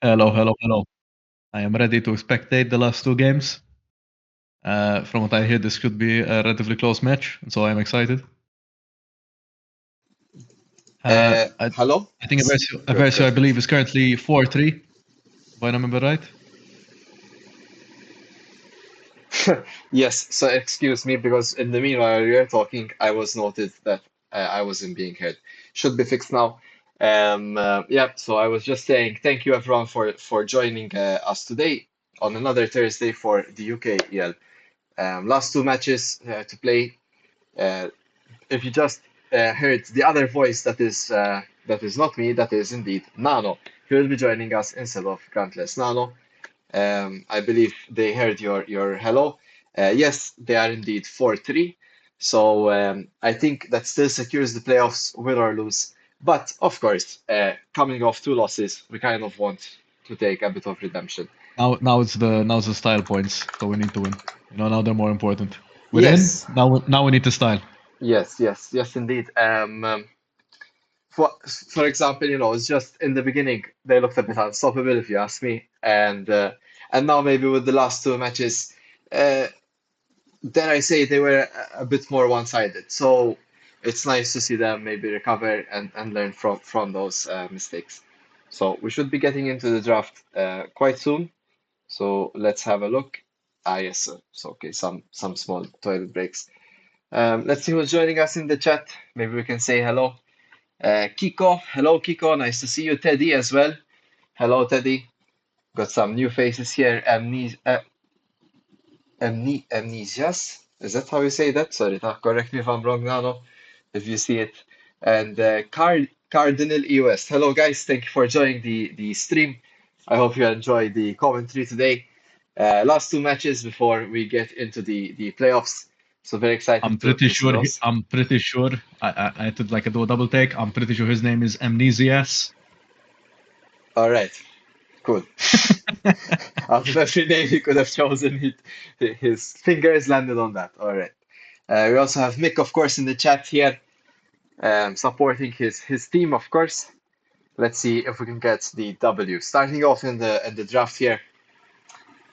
Hello, hello, hello. I am ready to spectate the last two games. From what I hear, this could be a relatively close match, so I'm excited. I, Hello? I think Good, Eversio, good. I believe, is currently 4-3, if I remember right. Yes, so excuse me, because in the meanwhile you're talking, I was noted that I wasn't being heard. Should be fixed now. Yeah, so I was just saying thank you everyone for joining us today on another Thursday for the UKEL. Last two matches to play. Uh, if you just heard the other voice that is not me, that is indeed Nano. He will be joining us instead of Grantless Nano. I believe they heard your hello. Yes, they are indeed 4-3. So I think that still secures the playoffs, win or lose. But of course, coming off two losses, we kind of want to take a bit of redemption. Now it's the style points, so we need to win. Now they're more important. We're in. Yes, Now we need to style. yes, indeed. For example, it's just in the beginning they looked a bit unstoppable, if you ask me, and now maybe with the last two matches. Uh, dare I say they were a bit more one-sided. So it's nice to see them maybe recover and learn from those mistakes. So we should be getting into the draft quite soon. So let's have a look. Ah, yes, so okay, some small toilet breaks. Let's see who's joining us in the chat. Maybe we can say hello. Kiko, hello Kiko, nice to see you. Teddy as well. Hello Teddy. Got some new faces here. Amnesias. Is that how you say that? Sorry, correct me if I'm wrong, Nano, if you see it. And Cardinal EOS. Hello, guys. Thank you for joining the stream. I hope you enjoy the commentary today. Last two matches before we get into the playoffs. So very excited I'm pretty to see sure. those. I'm pretty sure. I had to do a double take. I'm pretty sure his name is Amnesias. All right, cool. Out of every name he could have chosen, his fingers landed on that. All right. We also have Mick, of course, in the chat here. Supporting his team, of course. Let's see if we can get the W. Starting off in the draft here,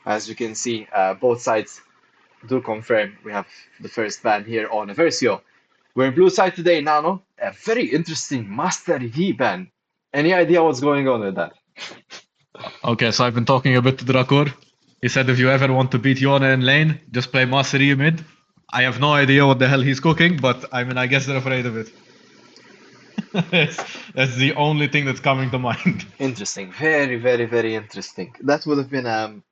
as you can see, both sides do confirm we have the first ban here on Eversio. We're blue side today, Nano. A very interesting Master Yi ban. Any idea what's going on with that? Okay, so I've been talking a bit to Drakor. He said if you ever want to beat Yona in lane, just play Mastery mid. I have no idea what the hell he's cooking, but I mean, I guess they're afraid of it. that's the only thing that's coming to mind. Interesting. Very interesting. That would have been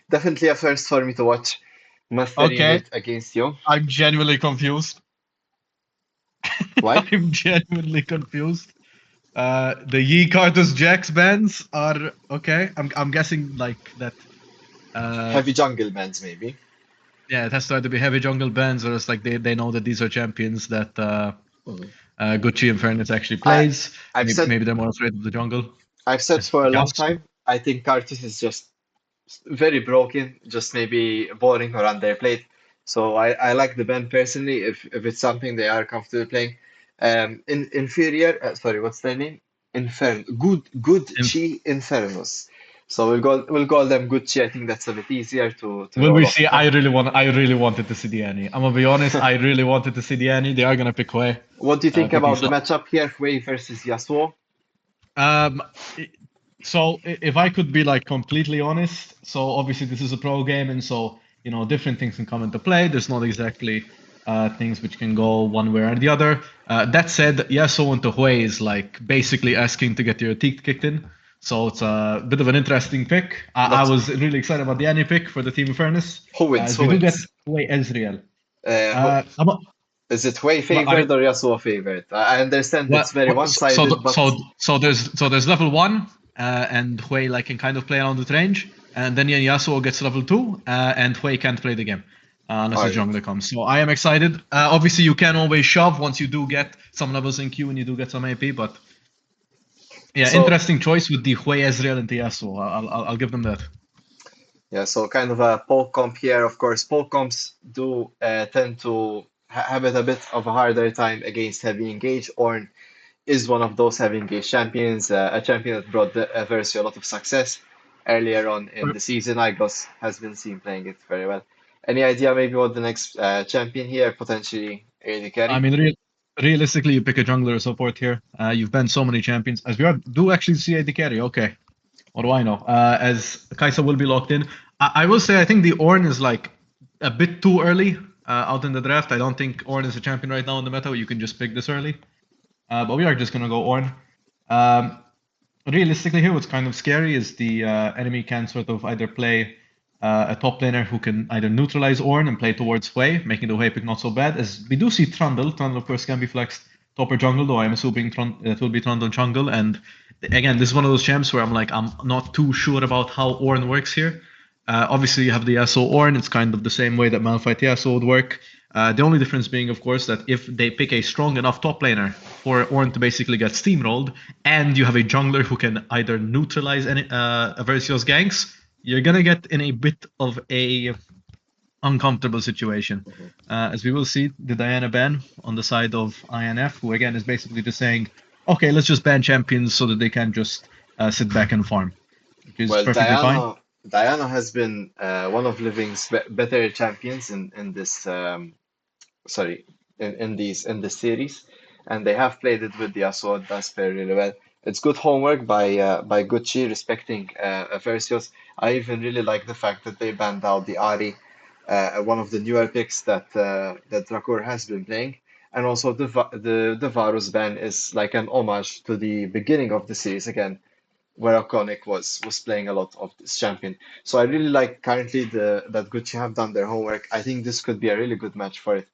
definitely a first for me to watch Master Yi Okay, mid against you. I'm genuinely confused. Why? I'm genuinely confused. The Yi Cartus Jax bands are okay. I'm guessing like that. Heavy jungle bans, maybe. Yeah, it has to either be heavy jungle bands or it's like they know that these are champions that Mhm. GoodChi Infernus actually I plays. I've Maybe, said maybe they're more afraid of the jungle. I've said As for a long Yasuo. time, I think Cartus is just very broken, just maybe boring or underplayed. So I like the band personally if it's something they are comfortable playing. Inferior, sorry, what's their name? GoodChi Infernus. So we'll call them GoodChi. I think that's a bit easier to Will we roll off see? the tongue. I really wanted to see the Annie. I'm gonna be honest. I really wanted to see the Annie. They are gonna pick Hue. What do you think about Because the matchup here, Wei versus Yasuo? um, if I could be like completely honest, so obviously this is a pro game, and so different things can come into play. There's not exactly things which can go one way or the other. That said, Yasuo into Hue is like basically asking to get your teeth kicked in. So it's a bit of an interesting pick. I That's was really excited about the Annie pick for the team in fairness, who wins. as Who we do get wins? Hue Ezreal. Who, I'm a, is it Wei I favored or Yasuo favored? I understand Well, it's very one-sided, but there's level one, and Hui like can kind of play around with range, and then Yasuo gets level two, and Hui can't play the game unless all a right. jungler comes. So I am excited. Obviously, you can always shove once you do get some levels in queue and you do get some AP, but yeah, So interesting choice with the Hui Ezreal and the Yasuo. I'll give them that. yeah, so kind of a poke comp here. Of course, poke comps do tend to have it a bit of a harder time against heavy engage. Ornn is one of those having a champion that brought the Eversio a lot of success earlier on in the season. Igos has been seen playing it very well. Any idea maybe what the next champion here, potentially AD I carry? mean, realistically, you pick a jungler or support here. You've banned so many champions. As we do actually see AD carry. Okay, what do I know? As Kaisa will be locked in. I will say I think the Ornn is like a bit too early out in the draft. I don't think Ornn is a champion right now in the meta. You can just pick this early. But we are just gonna go Ornn. Um, Realistically here, what's kind of scary is the enemy can sort of either play a top laner who can either neutralize Ornn and play towards Hui, making the Hui pick not so bad. As we do see Trundle. Trundle, of course, can be flexed top or jungle, though I'm assuming it will be Trundle jungle. And again, this is one of those champs where I'm not too sure about how Ornn works here. Obviously, you have the Yasuo Ornn. It's kind of the same way that Malphite Yasuo would work. The only difference being, of course, that if they pick a strong enough top laner for Ornn to basically get steamrolled, and you have a jungler who can either neutralize any Eversio's ganks, you're gonna get in a bit of a uncomfortable situation. As we will see, the Diana ban on the side of INF, who again is basically just saying, okay, let's just ban champions so that they can just sit back and farm, which is Well, perfectly fine. Diana has been one of Living's better champions in this sorry in this series, and they have played it with the Yasuo. It does play really well. It's good homework by GoodChi respecting Eversios. I even really like the fact that they banned out the Ari, one of the newer picks that Drakor has been playing. And also the Varus ban is like an homage to the beginning of the series again, where Iconic was playing a lot of this champion. So I really like currently the that GoodChi have done their homework. I think this could be a really good match for it.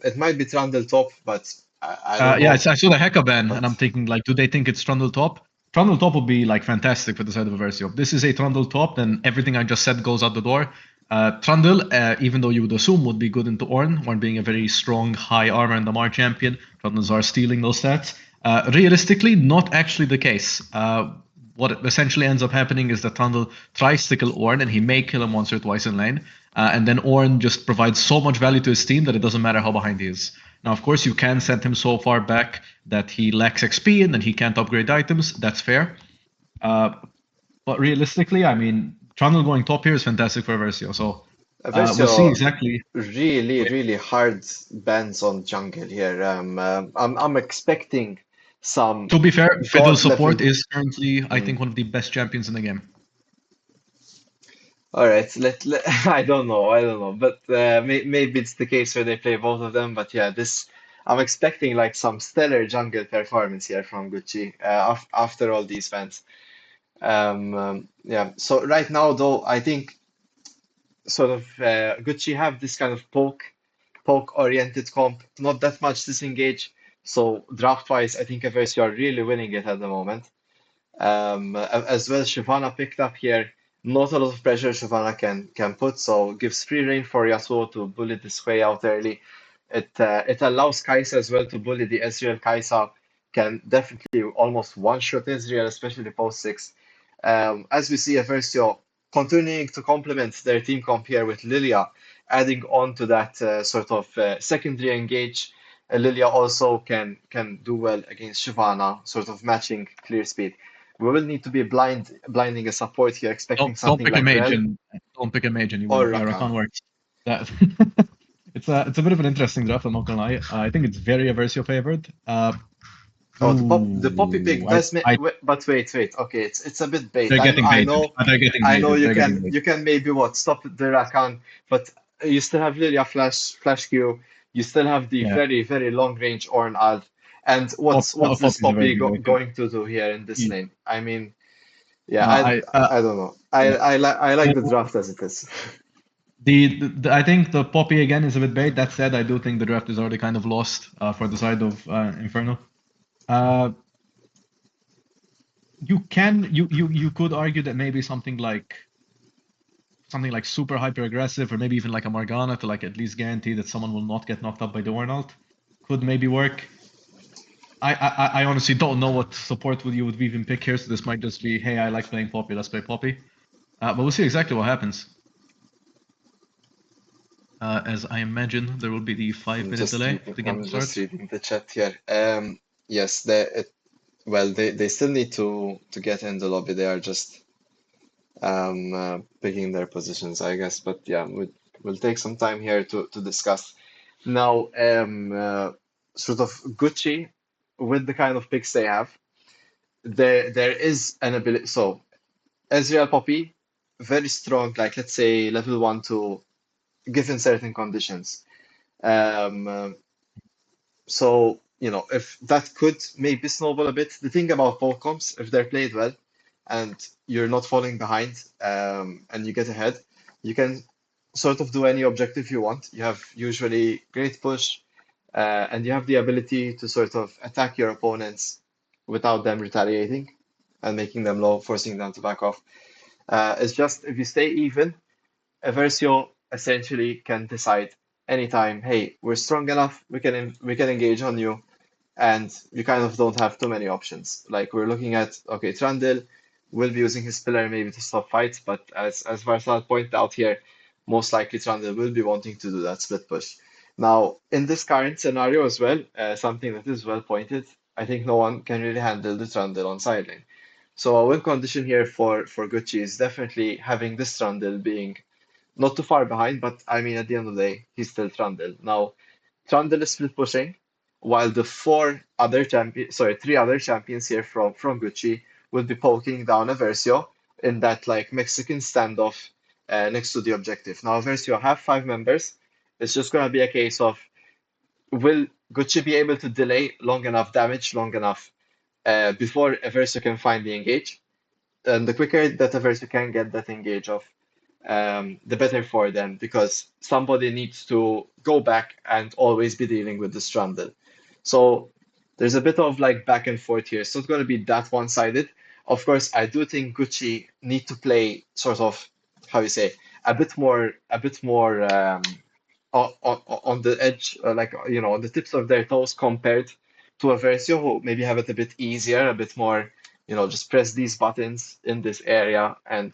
It might be Trundle top, but I don't Yeah, know. I saw the Heka ban, and But I'm thinking, like, do they think it's Trundle top? Trundle top would be like fantastic for the side of Eversio. If this is a Trundle top, then everything I just said goes out the door. Trundle, even though you would assume would be good into Ornn being a very strong, high armor and Damar champion, Trundles are stealing those stats. Realistically, not actually the case. What essentially ends up happening is that Trundle tries to kill Ornn, and he may kill him once or twice in lane. And then Ornn just provides so much value to his team that it doesn't matter how behind he is. Now, of course, you can send him so far back that he lacks XP and then he can't upgrade items. That's fair. Uh, but realistically, I mean, Trundle going top here is fantastic for Eversio. So we'll see Eversio exactly. really hard bans on jungle here. I'm expecting some To be fair, Fiddle god support level. is currently, I Mm. think, one of the best champions in the game. All right, I don't know, but maybe it's the case where they play both of them. But yeah, this I'm expecting like some stellar jungle performance here from GoodChi after all these bans. Yeah, so right now though, I think sort of GoodChi have this kind of poke oriented comp, not that much disengage. So draft wise, I think Eversi are really winning it at the moment. As well, Shyvana picked up here. Not a lot of pressure Shyvana can put, so gives free rein for Yasuo to bully this way out early. It allows Kai'Sa as well to bully the Ezreal. Kai'Sa can definitely almost one-shot Ezreal, especially post six. As we see Eversio continuing to complement their team comp here with Lilia, adding on to that sort of secondary engage. Lilia also can do well against Shyvana, sort of matching clear speed. We will need to be blinding a support here, expecting Don't something pick a like mage Rel and don't pick a mage and you or win. Yeah, Rakan. Rakan works. That it's a bit of an interesting draft. I'm not gonna lie. I think it's very Eversio favored. Oh, the poppy pick Ooh, does make, but wait. Okay, it's a bit bait. they're getting baited. They're getting I know baited. They're getting baited. you can maybe what stop the Rakan, but you still have Lilia flash Q. You still have the Yeah, very long range Ornn ult. And what's this Poppy's a very poppy good way to. going to do here in this Yeah. lane? I mean, yeah, No, I don't know. yeah. I like the Well, draft as it is. I think the Poppy again is a bit bait. That said, I do think the draft is already kind of lost for the side of Inferno. Uh, you could argue that maybe something like super hyper aggressive, or maybe even like a Morgana to like at least guarantee that someone will not get knocked up by the Warnout could maybe work. I honestly don't know what support would you would even pick here, so this might just be, hey, I like playing Poppy, let's play Poppy. But we'll see exactly what happens. As I imagine there will be the 5 minute delay for the game I'm to just start. reading the chat here. yes, they still need to get in the lobby. They are just picking their positions, I guess. But yeah, we'll take some time here to discuss. Now, sort of GoodChi, with the kind of picks they have, there is an ability. So Ezreal Poppy, very strong, like let's say level 1 2, given certain conditions. Um, uh, so, if that could maybe snowball a bit. The thing about pole comps, if they're played well and you're not falling behind, and you get ahead, you can sort of do any objective you want. You have usually great push, and you have the ability to sort of attack your opponents without them retaliating and making them low, forcing them to back off. It's just if you stay even, Eversio essentially can decide anytime, hey, we're strong enough, we can engage on you, and you kind of don't have too many options. Like we're looking at, okay, Trundle will be using his pillar maybe to stop fights, but as Varsal pointed out here, most likely Trundle will be wanting to do that split push. Now, in this current scenario as well, something that is well pointed, I think no one can really handle the Trundle on side lane. So a win condition here for Gucci is definitely having this Trundle being not too far behind, but I mean, at the end of the day, he's still Trundle. Now, Trundle is split pushing, while the three other champions here from Gucci will be poking down Eversio in that like Mexican standoff next to the objective. Now, Eversio have 5 members. It's just gonna be a case of will Gucci be able to delay long enough damage, long enough before Eversio can finally engage? And the quicker that Eversio can get that engage off, the better for them because somebody needs to go back and always be dealing with the Stranded. So there's a bit of like back and forth here. It's not going to be that one-sided. Of course, I do think Gucci need to play sort of how you say a bit more on the edge, like on the tips of their toes compared to a Versio who maybe have it a bit easier, a bit more, just press these buttons in this area and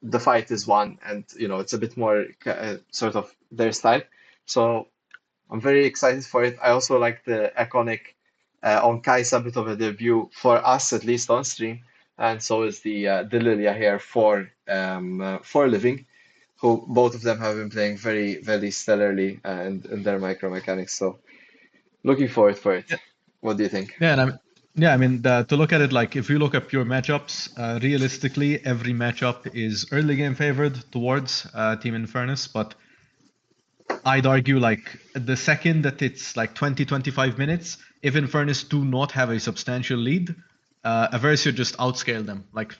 the fight is won, and it's a bit more sort of their style. So I'm very excited for it. I also like the iconic on Kai's a bit of a debut for us, at least on stream, and so is the Lilia here for Living, who both of them have been playing very very stellarly in their micro mechanics. So looking forward for it. Yeah, What do you think? yeah, I mean, to look at it like if you look at pure matchups, realistically, every matchup is early game favored towards Team Infernus, but I'd argue like the second that it's like 20, 25 minutes, if Infernus do not have a substantial lead, Eversio just outscale them. Like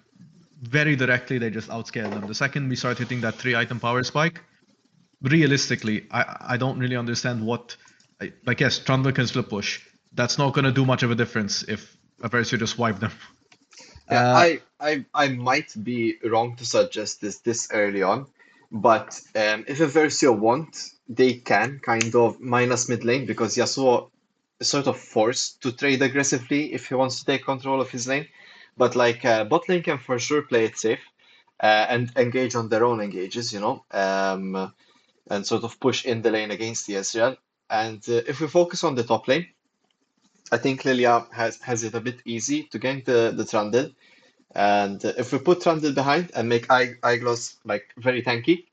very directly, they just outscale them. The second we start hitting that 3 item power spike, realistically, I don't really understand what. Like yes, Trundle can split push. That's not going to do much of a difference if Eversio just wipe them. Yeah, Uh, I might be wrong to suggest this early on, but if a Versio want, they can kind of minus mid lane because Yasuo is sort of forced to trade aggressively if he wants to take control of his lane. But like bot lane can for sure play it safe and engage on their own engages, and sort of push in the lane against the Ezreal. And if we focus on the top lane, I think Lilia has it a bit easy to gank the Trundle. And if we put Trundle behind and make Iglos like very tanky,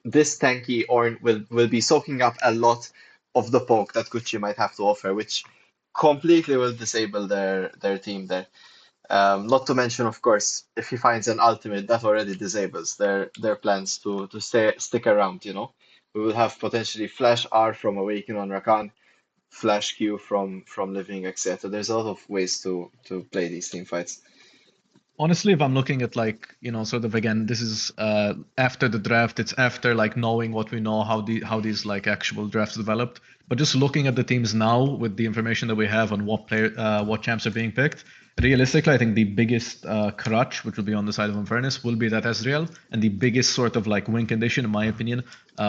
this tanky Ornn will be soaking up a lot of the poke that Gucci might have to offer, which completely will disable their team there. Not to mention, of course, if he finds an ultimate, that already disables their plans to stick around, We will have potentially Flash R from Awaken on Rakan, Flash Q from Living, etc. There's a lot of ways to play these team fights. Honestly, if I'm looking at like, sort of again, this is after the draft, it's after like knowing what we know, how these like actual drafts developed. But just looking at the teams now with the information that we have on what champs are being picked, realistically, I think the biggest crutch, which will be on the side of Infernus, will be that Ezreal, and the biggest sort of like win condition, in my opinion,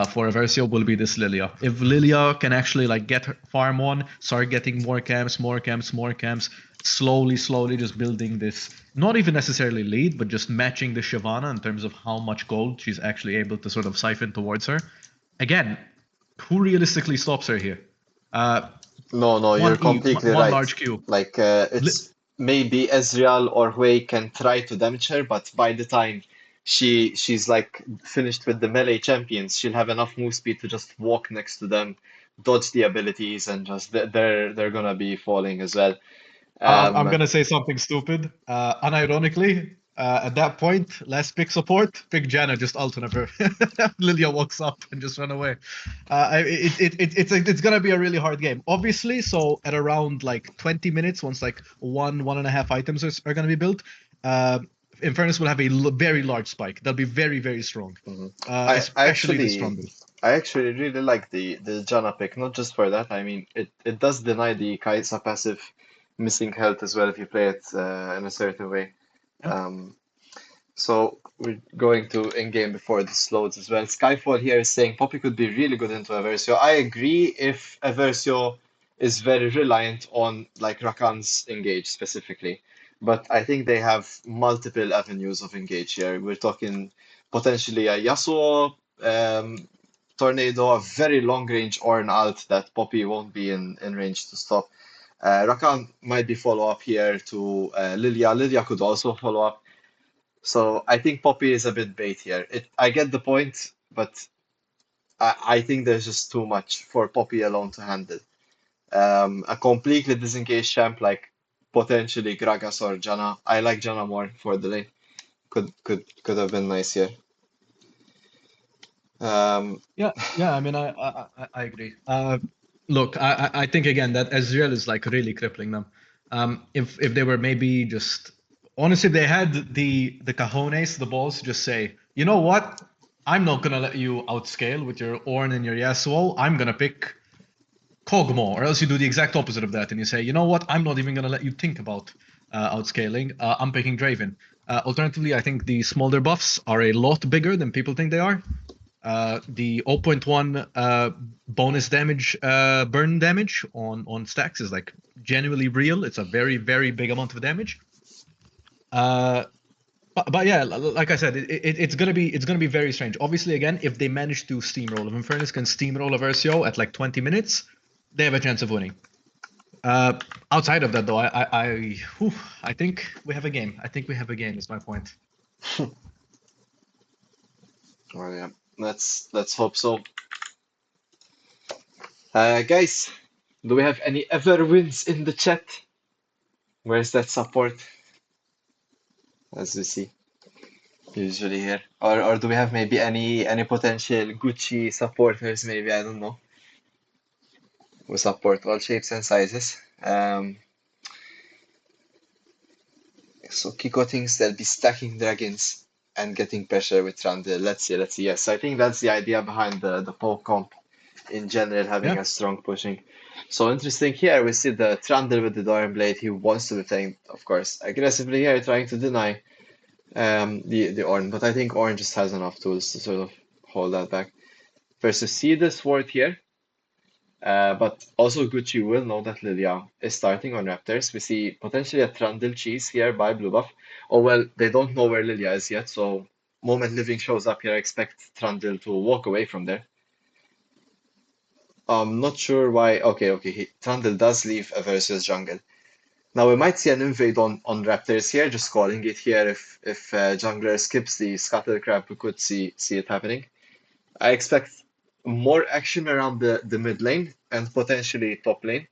for Eversio will be this Lilia. If Lilia can actually like get her farm on, start getting more camps, more camps, more camps, slowly just building this, not even necessarily lead, but just matching the Shyvana in terms of how much gold she's actually able to sort of siphon towards her. Again, who realistically stops her here? Uh, No, no, you're One E, completely one right. large Q. Like Li- it's maybe Ezreal or Hui can try to damage her, but by the time she's like finished with the melee champions, she'll have enough move speed to just walk next to them, dodge the abilities, and just they're gonna be falling as well. I'm Um, gonna say something stupid. Unironically, at that point, let's pick support. Pick Janna, just ult whenever Lilia walks up and just run away. It's gonna be a really hard game. Obviously, so at around like 20 minutes, once like one and a half items are gonna be built, uh, Infernus will have a very large spike. They'll be very, very strong, mhm. I especially this actually Trundle. I actually really like the Janna pick, not just for that. I mean, it does deny the Kai'Sa passive missing health as well if you play it in a certain way. Yeah. Um, So we're going to in-game before this loads as well. Skyfall here is saying Poppy could be really good into Eversio. I agree if Eversio is very reliant on like Rakan's engage specifically. But I think they have multiple avenues of engage here. We're talking potentially a Yasuo tornado, a very long range or an alt that Poppy won't be in range to stop. Rakan might be follow up here to Lilia. Lilia could also follow up. So I think Poppy is a bit bait here. I get the point, but I think there's just too much for Poppy alone to handle. A completely disengaged champ like potentially Gragas or Janna. I like Janna more for the lane. Could have been nice here. Um, Yeah. I mean, I agree. Look, I think again that Ezreal is like really crippling them. If they were maybe just honestly, they had the cojones, the balls, to just say, you know what, I'm not gonna let you outscale with your Ornn and your Yasuo. I'm gonna pick Kog'Maw, or else you do the exact opposite of that and you say, you know what, I'm not even gonna let you think about outscaling. I'm picking Draven. Alternatively, I think the smolder buffs are a lot bigger than people think they are. The 0.1 bonus damage, burn damage on stacks is like genuinely real. It's a very, very big amount of damage. Uh, but yeah, like I said, it's gonna be very strange. Obviously, again, if they manage to steamroll, if Infernus can steamroll a Versio at like 20 minutes, they have a chance of winning. Outside of that, though, I think we have a game. I think we have a game. Is my point. well, yeah, let's hope so. Guys, do we have any ever wins in the chat? Where's that support? As we see usually here, or do we have maybe any potential GoodChi supporters? Maybe I don't know. We support all shapes and sizes. So Kiko thinks they'll be stacking dragons and getting pressure with Trundle. Let's see. Yes, I think that's the idea behind the poke comp in general, having Yeah. a strong pushing. So interesting here, we see the Trundle with the Doran Blade. He wants to be playing, of course, aggressively here, trying to deny the Ornn, but I think Ornn just has enough tools to sort of hold that back. Versus see the sword here. But also GoodChi will know that Lilia is starting on Raptors. We see potentially a Trundle cheese here by Blue Buff. Oh well, they don't know where Lilia is yet, so moment Living shows up here, I expect Trundle to walk away from there. I'm not sure why. Okay, Trundle does leave Eversio's jungle. Now we might see an invade on Raptors here, just calling it here. If jungler skips the scuttle crab, we could see it happening. I expect more action around the mid lane and potentially top lane,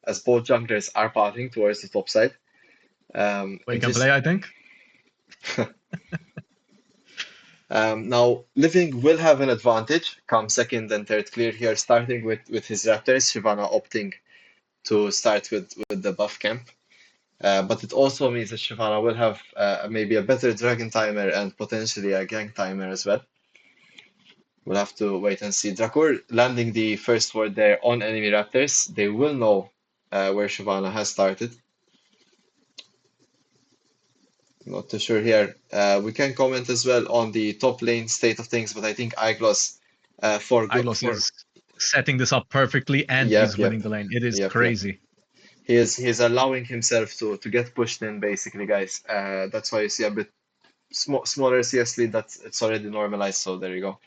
as both junglers are pathing towards the top side. We can Interest play, I think. Now Living will have an advantage come second and third clear here, starting with his Raptors. Shyvana opting to start with the buff camp. But it also means that Shyvana will have maybe a better dragon timer and potentially a gang timer as well. We'll have to wait and see. Drakur landing the first word there on enemy Raptors. They will know where Shyvana has started. Not too sure here. We can comment as well on the top lane state of things, but I think Iglos for good Iglos for is setting this up perfectly, and yep he's yep winning the lane. It is yep. crazy. He is allowing himself to get pushed in basically, guys. That's why you see a bit smaller CS lead. That's it's already normalized. So there you go.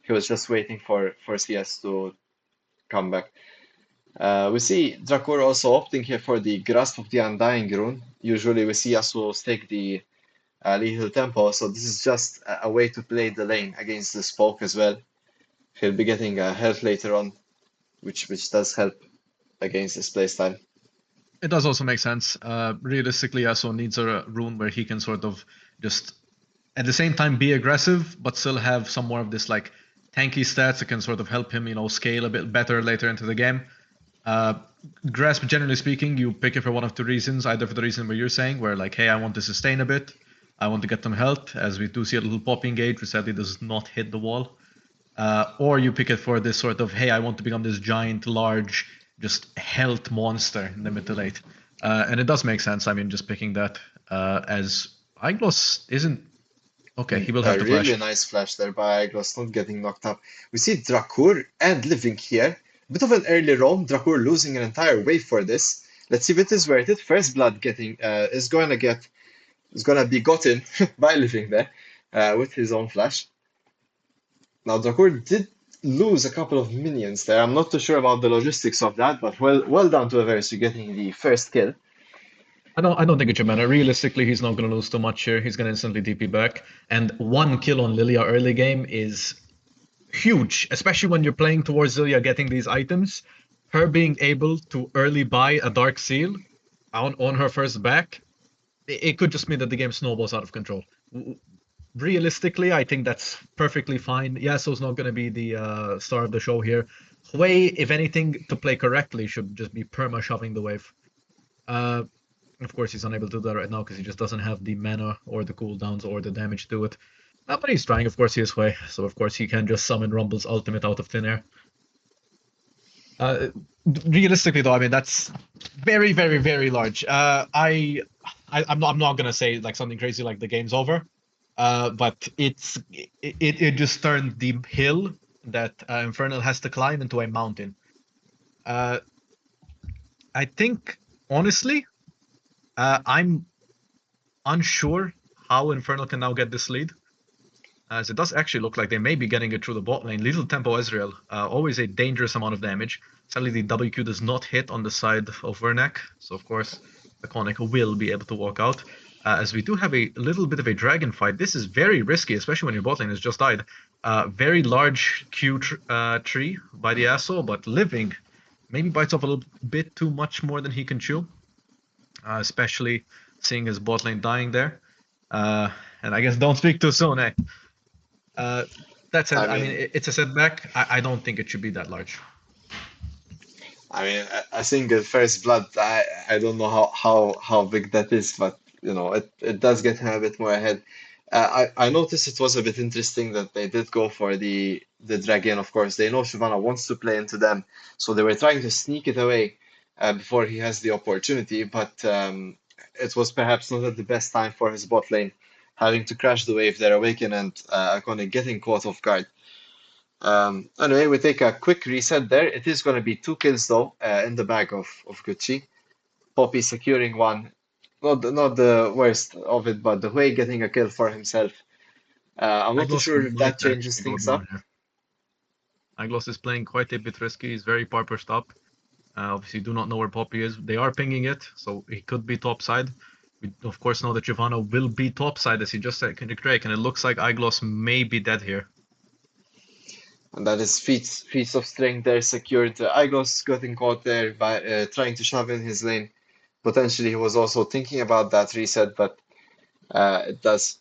He was just waiting for CS to come back. We see Drakor also opting here for the Grasp of the Undying rune. Usually we see Yasuo stake the Lethal Tempo, so this is just a way to play the lane against the Spoke as well. He'll be getting health later on, which does help against this playstyle. It does also make sense. Realistically, Yasuo needs a rune where he can sort of just at the same time be aggressive, but still have some more of this like tanky stats that can sort of help him, scale a bit better later into the game. Uh, Grasp, generally speaking, you pick it for one of two reasons. Either for the reason where you're saying, where like, hey, I want to sustain a bit, I want to get some health, as we do see a little popping gauge, which sadly does not hit the wall. Or you pick it for this sort of, hey, I want to become this giant, large, just health monster in the mid to late. And it does make sense. I mean, just picking that as Iglos isn't okay. He will A have to really flash. nice flash there by Aeglos, not getting knocked up. We see Drakur and Living here. Bit of an early roam, Drakur losing an entire wave for this. Let's see if it is worth it. First blood getting is gonna be gotten by Living there with his own flash. Now Drakur did lose a couple of minions there. I'm not too sure about the logistics of that, but well done to Eversio getting the first kill. I don't think it should matter. Realistically, he's not going to lose too much here. He's going to instantly DP back, and one kill on Lilia early game is huge, especially when you're playing towards Lilia getting these items. Her being able to early buy a Dark Seal on her first back, it could just mean that the game snowballs out of control. Realistically, I think that's perfectly fine. Yasuo's not going to be the star of the show here. Hui, if anything, to play correctly, should just be perma shoving the wave. Uh, of course, he's unable to do that right now because he just doesn't have the mana or the cooldowns or the damage to it. But he's trying, of course, his way. So, of course, he can just summon Rumble's ultimate out of thin air. Uh, Realistically, though, I mean, that's very, very, very large. I'm not gonna say like something crazy like the game's over, but it just turned the hill that Infernal has to climb into a mountain. Uh, I think honestly, I'm unsure how Infernal can now get this lead, as it does actually look like they may be getting it through the bot lane. Little tempo Ezreal, always a dangerous amount of damage. Sadly, the WQ does not hit on the side of Vernak, so of course, the Conic will be able to walk out. As we do have a little bit of a dragon fight. This is very risky, especially when your bot lane has just died. Very large tree by the asshole, but living maybe bites off a little bit too much more than he can chew, especially seeing his bot lane dying there. And I guess don't speak too soon, eh? Uh, that said, I I mean, mean, it's a setback. I don't think it should be that large. I think at first blood, I don't know how big that is, but it does get him a bit more ahead. I noticed it was a bit interesting that they did go for the dragon. Of course, they know Shyvana wants to play into them, so they were trying to sneak it away before he has the opportunity. But it was perhaps not at the best time for his bot lane, having to crash the wave there, awaken and Akone getting caught off guard. Anyway, we take a quick reset there. It is going to be two kills though in the bag of GoodChi. Poppy securing one, not the worst of it, but the way getting a kill for himself. I'm not too Iglos sure if might that changes actually go things down up. here. Iglos is playing quite a bit risky. He's very par pushed up. Obviously, do not know where Poppy is. They are pinging it, so he could be topside. We, of course, know that Giovanna will be topside, as he just said, Drake, and it looks like Iglos may be dead here. And that is feats of strength there secured. Igos getting caught there by trying to shove in his lane. Potentially, he was also thinking about that reset, but it does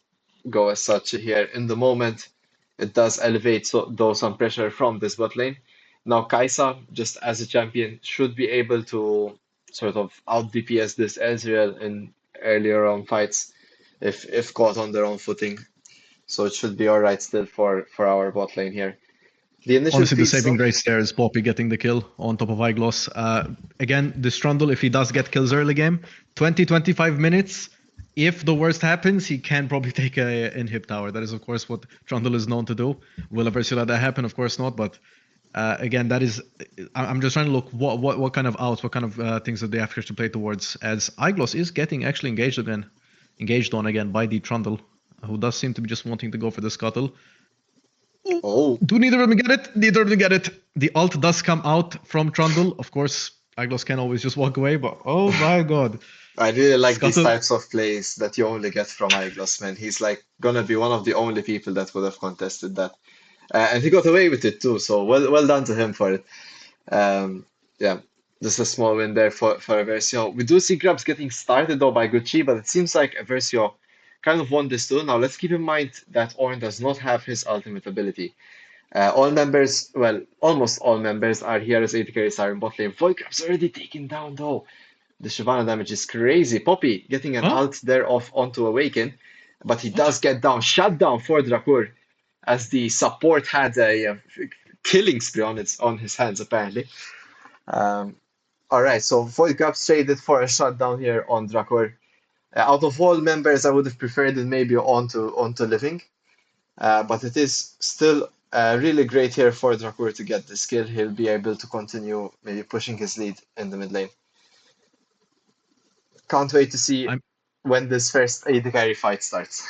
go as such here. In the moment, it does elevate though some pressure from this bot lane. Now, Kaisa, just as a champion, should be able to sort of out DPS this Ezreal in earlier round fights if caught on their own footing. So it should be all right still for our bot lane here. The initial Honestly, the feats, saving though. grace there is Poppy getting the kill on top of Iglos. Again, the Strundle, if he does get kills early game, 20-25 minutes. If the worst happens, he can probably take a inhib tower. That is, of course, what Trundle is known to do. Will Eversio let that happen? Of course not. But again, that is. I'm just trying to look what kind of outs, what kind of things that they have to play towards. As Iglos is getting actually engaged on again by the Trundle, who does seem to be just wanting to go for the scuttle. Oh, Oh, do neither of them get it? Neither of them get it. The ult does come out from Trundle. Of course, Aglos can always just walk away, but oh my god. I really like these Scuttle. types of plays that you only get from Iglos, man. He's like gonna be one of the only people that would have contested that. And he got away with it too, so well done to him for it. Yeah, just a small win there for Eversio. We do see grabs getting started though by GoodChi, but it seems like Eversio kind of won this too. Now let's keep in mind that Ornn does not have his ultimate ability. All members, well, almost all members are here as AD carries are in bot lane. Void grab's already taken down though. The Shyvana damage is crazy. Poppy getting an Huh? ult there off onto Awaken, but he What? does get down, shut down for Drakur, as the support had a killing spree on his hands apparently. Um, all right, so Void Grabs traded for a shutdown here on Drakur. Out of all members, I would have preferred it maybe onto Living, but it is still really great here for Drakur to get this kill. He'll be able to continue maybe pushing his lead in the mid lane. Can't wait to see I'm when this first AD carry fight starts.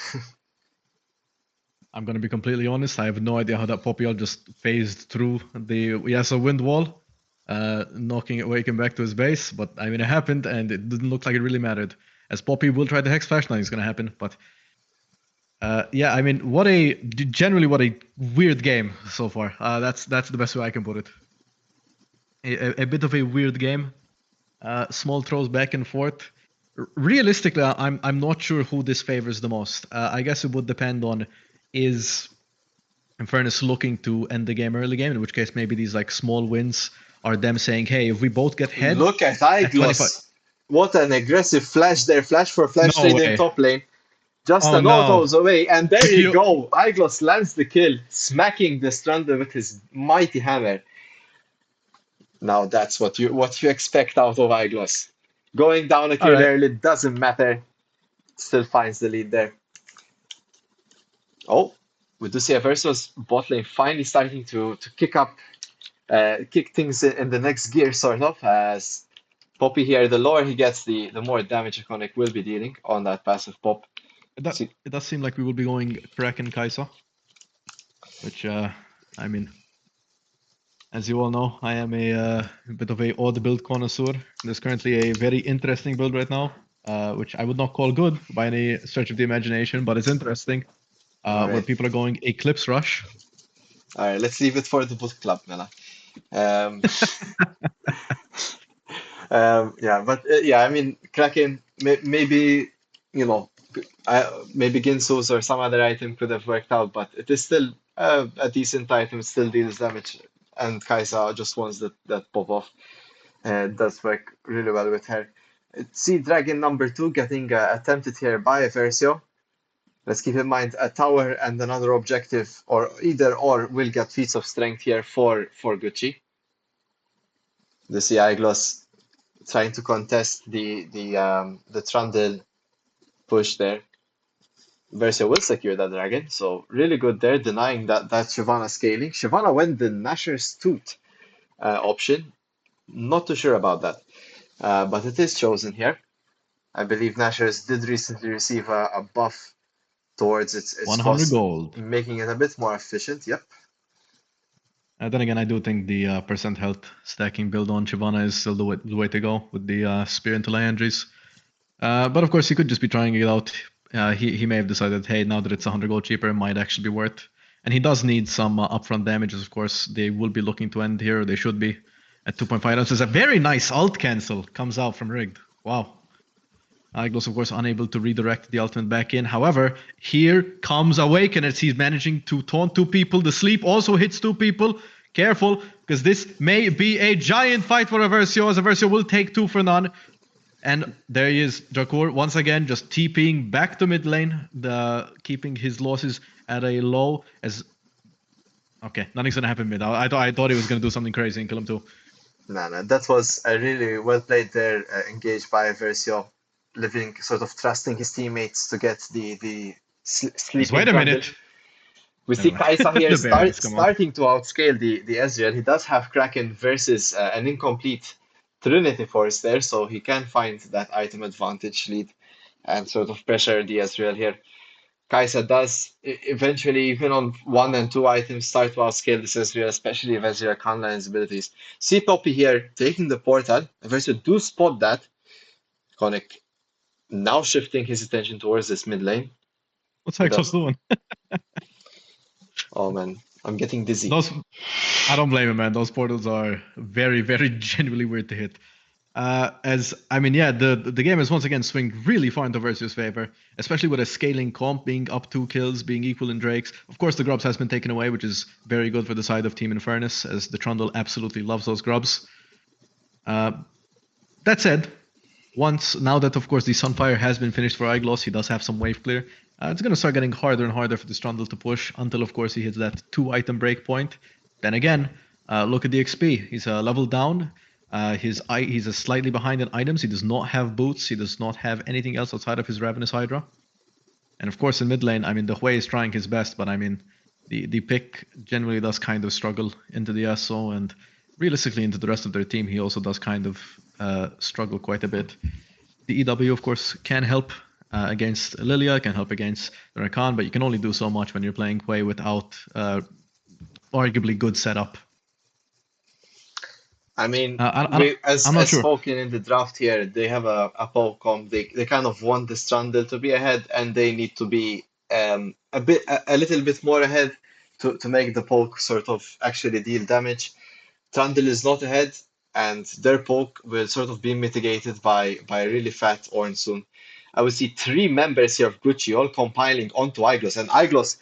I'm gonna be completely honest. I have no idea how that Poppy ult just phased through the Yasuo wind wall, knocking Awaken back to his base. But I mean, it happened, and it didn't look like it really mattered. As Poppy will try the Hex Flash, nothing's gonna happen. But yeah, I mean, generally what a weird game so far. That's the best way I can put it. A bit of a weird game. Small throws back and forth. Realistically, I'm not sure who this favors the most. I guess it would depend on is Infernus looking to end the game early game, in which case maybe these like small wins are them saying, hey, if we both get head Look at at 25. Iglos. What an aggressive flash there. Flash for flash No trade in way. top lane. Just Oh an no. autos away, and there If you you go. Iglos lands the kill, smacking the Strander with his mighty hammer. Now that's what you expect out of Iglos. Going down a all kill right. early doesn't matter. Still finds the lead there. Oh, we do see Everso's bot lane finally starting to kick things in the next gear, sort of, as Poppy here, the lower he gets, the more damage Iconic will be dealing on that passive pop. See, It does seem like we will be going Kraken Kaisa, which I mean, as you all know, I am a bit of a odd build connoisseur. There's currently a very interesting build right now, which I would not call good by any stretch of the imagination, but it's interesting. all Where right, people are going Eclipse Rush. all right, let's leave it for the book club, Mela. Um, yeah, but yeah, I mean, Kraken, maybe, you know, maybe Ginsu's or some other item could have worked out, but it is still a decent item, it still deals damage, and Kaisa just wants that pop off. It does work really well with her. See Dragon number two getting attempted here by Eversio. Let's keep in mind a tower and another objective, or either or, will get feats of strength here for GoodChi. The CI Gloss trying to contest the Trundle push there. Versio will secure that dragon, so really good there, denying that Shyvana scaling. Shyvana went the Nashor's Tooth option. Not too sure about that, but it is chosen here. I believe Nashor's did recently receive a buff towards its 100 cost, gold. making it a bit more efficient. Yep. Then again, I do think the percent health stacking build on Shyvana is still the way to go with the Spear into Liandry's. But of course, he could just be trying it out. He may have decided, hey, now that it's 100 gold cheaper, it might actually be worth. And he does need some upfront damages, of course. They will be looking to end here. They should be at 2.5 ounces. A very nice ult cancel comes out from Rigged. Wow. Iglos, of course, unable to redirect the ultimate back in. However, here comes Awaken as he's managing to taunt two people. The sleep also hits two people. Careful, because this may be a giant fight for Eversio, as Eversio will take two for none. And there he is, Drakur, once again, just TPing back to mid lane, keeping his losses at a low. As okay, nothing's gonna happen mid. I thought he was gonna do something crazy and kill him too. No, that was a really well played there, engaged by Versio, living sort of trusting his teammates to get the Just sleeping wait a Trundle. minute. We see Never mind. Kaisa here The bear has come out. starting to outscale the Ezreal. He does have Kraken versus an incomplete Trinity Force there, so he can find that item advantage lead and sort of pressure the Ezreal here. Kai'Sa does eventually, even on 1 and 2 items, start to outscale this Ezreal, especially if Ezreal can't land his abilities. See Poppy here taking the portal. Eversio do spot that. Iconic now shifting his attention towards this mid lane. What's With Hexos us. doing? Oh man, I'm getting dizzy. Those, I don't blame him, man. Those portals are very, very genuinely weird to hit. The game has once again swung really far into Versus' favor, especially with a scaling comp being up 2 kills, being equal in Drakes. Of course, the grubs has been taken away, which is very good for the side of Team Infernus, as the Trundle absolutely loves those grubs. That said, now that of course the Sunfire has been finished for Igloss, he does have some wave clear. It's gonna start getting harder and harder for the Trundle to push until of course he hits that 2-item breakpoint. Then again, look at the XP. He's a level down. He's slightly behind in items. He does not have boots. He does not have anything else outside of his Ravenous Hydra. And of course in mid lane, I mean the Hui is trying his best, but I mean the pick generally does kind of struggle into the SO, and realistically into the rest of their team he also does kind of struggle quite a bit. The EW of course can help against Lilia, can help against the Rakan, but you can only do so much when you're playing Hui without arguably good setup. I mean, I'm not as sure. spoken in the draft here, they have a pole comp. They kind of want the Strandel to be ahead, and they need to be a little bit more ahead to make the poke sort of actually deal damage. Trundle is not ahead, and their poke will sort of be mitigated by a really fat Ornn soon. I will see 3 members here of GoodChi all compiling onto Igloss, and Igloss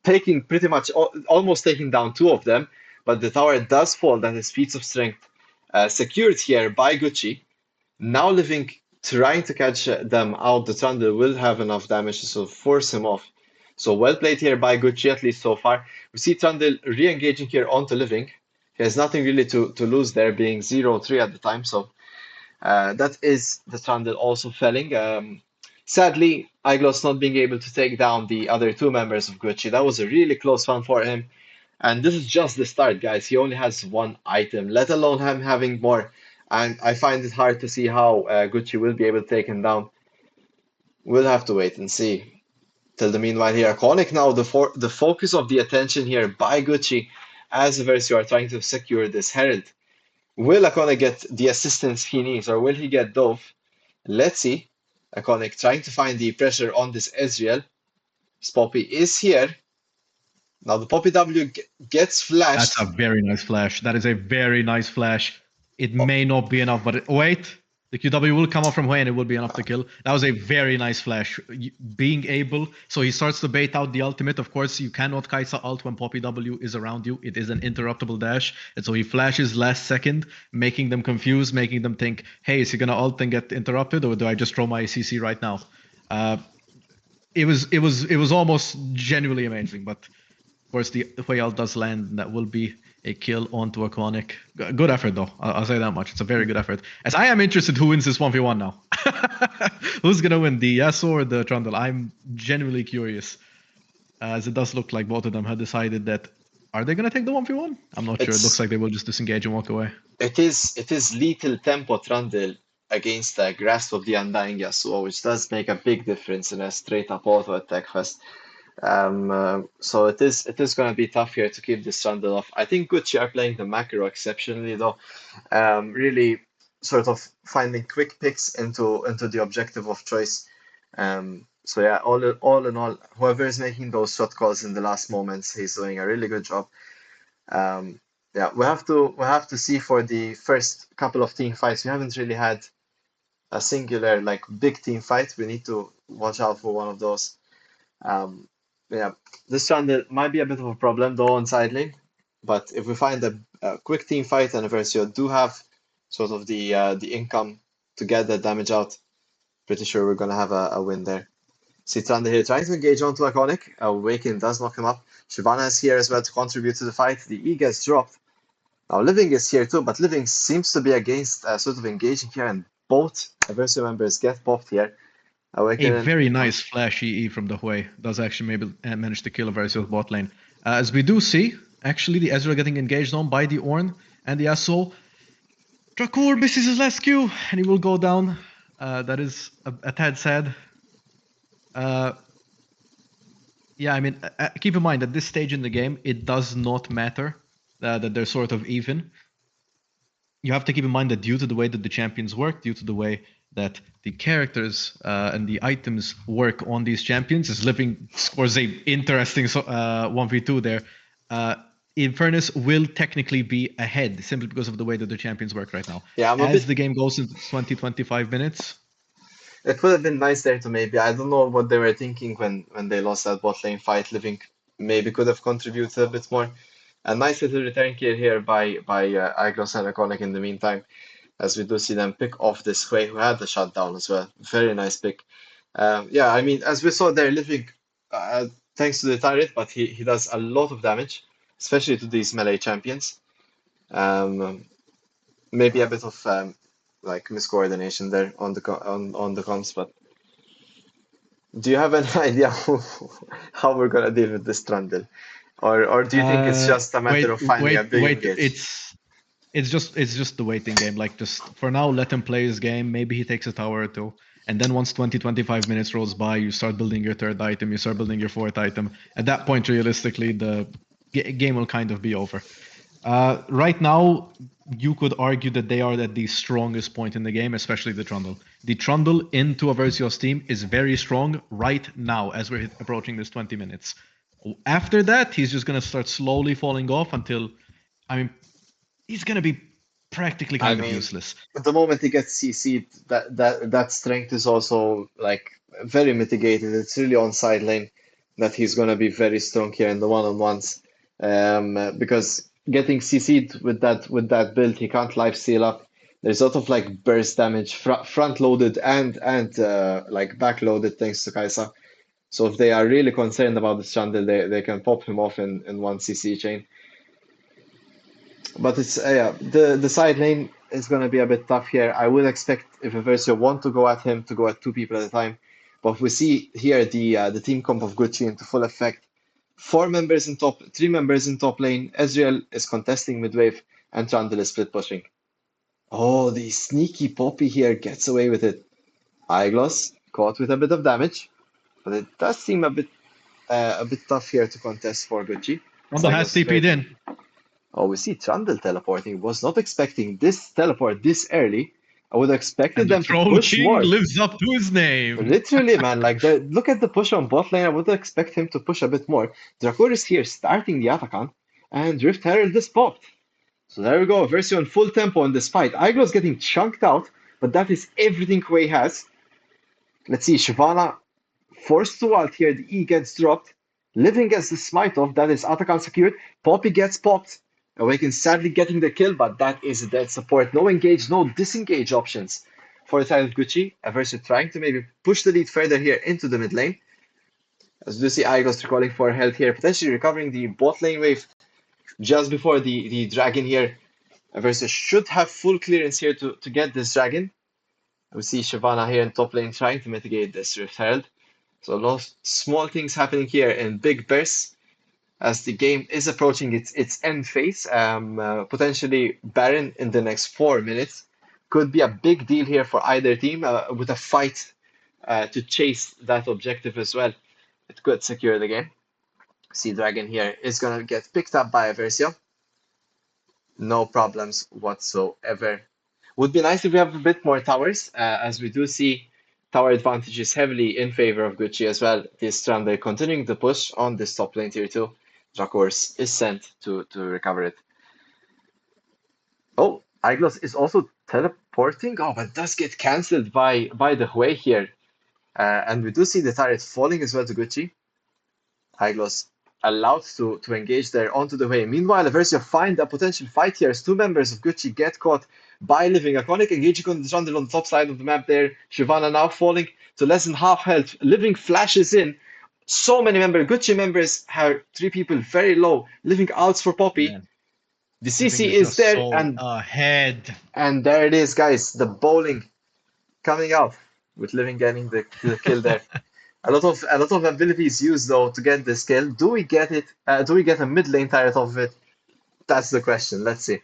taking pretty much almost taking down 2 of them, but the tower does fall. That is feats of strength secured here by GoodChi. Now living, trying to catch them out. The Trundle will have enough damage to sort of force him off. So well played here by GoodChi, at least so far. We see Trundle re-engaging here onto living. He has nothing really to lose there, being 0-3 at the time. So that is the Trundle also felling. Sadly, Igloss not being able to take down the other 2 members of GoodChi. That was a really close one for him. And this is just the start, guys. He only has 1 item, let alone him having more. And I find it hard to see how GoodChi will be able to take him down. We'll have to wait and see. Till the meanwhile here, Iconic now, the focus of the attention here by GoodChi as Eversio are trying to secure this Herald. Will Iconic get the assistance he needs, or will he get Dove? Let's see. Iconic trying to find the pressure on this Ezreal. Poppy is here. Now the Poppy W gets flashed. That's a very nice flash. That is a very nice flash. It may not be enough, but wait. The QW will come off from Hui and it will be enough to kill. That was a very nice flash. Being able, so he starts to bait out the ultimate. Of course, you cannot Kai'Sa ult when Poppy W is around you. It is an interruptible dash. And so he flashes last second, making them confused, making them think, hey, is he going to ult and get interrupted, or do I just throw my CC right now? It was almost genuinely amazing, but of course the Hui ult does land, and that will be a kill onto Iconic. Good effort, though. I'll say that much. It's a very good effort. As I am interested who wins this 1v1 now. Who's going to win, the Yasuo or the Trundle? I'm genuinely curious. As it does look like both of them had decided that, are they going to take the 1v1? I'm not sure. It looks like they will just disengage and walk away. It is lethal tempo Trundle against the grasp of the Undying Yasuo, which does make a big difference in a straight up auto attack fest. So it is going to be tough here to keep this Trundle off. I think GoodChi are playing the macro exceptionally though, really sort of finding quick picks into the objective of choice. So yeah, all in all, whoever is making those shot calls in the last moments, he's doing a really good job. Yeah, we have to see for the first couple of team fights. We haven't really had a singular like big team fight. We need to watch out for one of those. Yeah, this Trundle might be a bit of a problem though on side lane, but if we find a quick team fight and Eversio do have sort of the income to get that damage out, pretty sure we're gonna have a win there. See Trundle here trying to engage onto Iconic. Awaken does knock him up. Shyvana is here as well to contribute to the fight. The E gets dropped. Now Living is here too, but Living seems to be against sort of engaging here, and both Eversio members get popped here. A very nice flashy E from the Hui does actually maybe manage to kill Eversio's bot lane. As we do see, actually, the Ezreal getting engaged on by the Ornn and the Yasuo. Dracour misses his last Q, and he will go down. That is a tad sad. Yeah, I mean, keep in mind at this stage in the game, it does not matter that they're sort of even. You have to keep in mind that due to the way that the champions work, due to the way that the characters and the items work on these champions, is living scores a interesting 1v2 there. Uh, Infernus will technically be ahead simply because of the way that the champions work right now. Yeah, I'm a As bit. the game goes into 20-25 minutes, It would have been nice there to maybe. I don't know what they were thinking when they lost that bot lane fight. Living maybe could have contributed a bit more. A nice little return kill here by Agros and Iconic in the meantime, as we do see them pick off this Hui who had the shutdown as well. Very nice pick. Yeah, I mean, as we saw there, Living, thanks to the turret, but he does a lot of damage, especially to these melee champions. Um, Maybe a bit of like miscoordination there on on the comms, but do you have an idea how we're gonna deal with this Trundle? Or do you think it's just a matter of finding a big wait. engage? It's just the waiting game. Like, just for now, let him play his game. Maybe he takes a tower or two, and then once 20-25 minutes rolls by, you start building your third item. You start building your fourth item. At that point, realistically, the game will kind of be over. Right now, you could argue that they are at the strongest point in the game, especially the Trundle. The Trundle into Aversio's team is very strong right now as we're approaching this 20 minutes. After that, he's just going to start slowly falling off until, I mean, he's going to be practically I kind of mean, useless. the moment he gets CC'd, that strength is also like very mitigated. It's really on side lane that he's gonna be very strong here in the one-on-ones. Because getting CC'd with that build, he can't life steal up. There's a lot of like burst damage, front loaded and like back loaded thanks to Kaisa. So if they are really concerned about this Chandel, they can pop him off in one CC chain. But it's yeah, the side lane is going to be a bit tough here. I would expect if Eversio want to go at him to go at two people at a time. But we see here the team comp of GoodChi into full effect. Four members in top, three members in top lane. Ezreal is contesting mid wave, and Trundle is split pushing. Oh, the sneaky Poppy here gets away with it. Eyeglass caught with a bit of damage, but it does seem a bit tough here to contest for GoodChi. Trundle has TP'd in. Oh, we see Trundle teleporting. Was not expecting this teleport this early. I would have expected And the them to Troll push King more. lives up to his name. Literally, man, like look at the push on bot lane. I would expect him to push a bit more. Dracor is here starting the Atakan, and Rift Herald is popped. So there we go, Versio in full tempo in this fight. Iglo's getting chunked out, but that is everything Quay has. Let's see, Shyvana forced to ult here. The E gets dropped. Living gets the smite off. That is Atakan secured. Poppy gets popped. Awaken sadly getting the kill, but that is a dead support. No engage, no disengage options for the side of GoodChi. Eversio trying to maybe push the lead further here into the mid lane. As you see, Igos calling for help here, potentially recovering the bot lane wave just before the dragon here. Eversio should have full clearance here to get this dragon. We see Shyvana here in top lane trying to mitigate this Rift Herald. So a lot of small things happening here in big bursts as the game is approaching its end phase. Potentially Baron in the next 4 minutes could be a big deal here for either team with a fight to chase that objective as well. It could secure the game. See Dragon here is going to get picked up by Eversio. No problems whatsoever. Would be nice if we have a bit more towers, as we do see tower advantage is heavily in favor of GoodChi as well. This round they're continuing to push on this top lane tier 2. Dracors is sent to recover it. Oh, Iglos is also teleporting. Oh, but does get cancelled by the Hui here. And we do see the turret falling as well to GoodChi. Iglos allowed to engage there onto the Hui. Meanwhile, Eversio find a potential fight here as two members of GoodChi get caught by Living. Iconic engaging on the Trundle on the top side of the map there. Shyvana now falling to less than half health. Living flashes in. So many members, GoodChi members have three people very low. Living outs for Poppy. Man, The Living CC is is just there, so ahead. and there it is, guys. The bowling coming out with Living getting the kill there. A lot of abilities used though to get this kill. Do we get it? Do we get a mid lane turret off of it? That's the question. Let's see.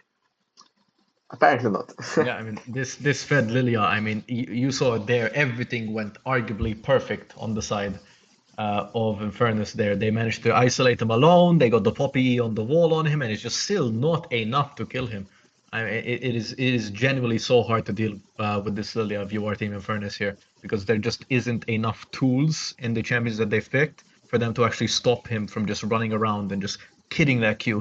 Apparently not. Yeah, I mean, this fed Lilia. I mean, you saw it there. Everything went arguably perfect on the side. of Infernus there. They managed to isolate him alone. They got the Poppy on the wall on him, and it's just still not enough to kill him. I mean, it is genuinely so hard to deal with this Lilia VR team Infernus here because there just isn't enough tools in the champions that they've picked for them to actually stop him from just running around and just hitting the Q,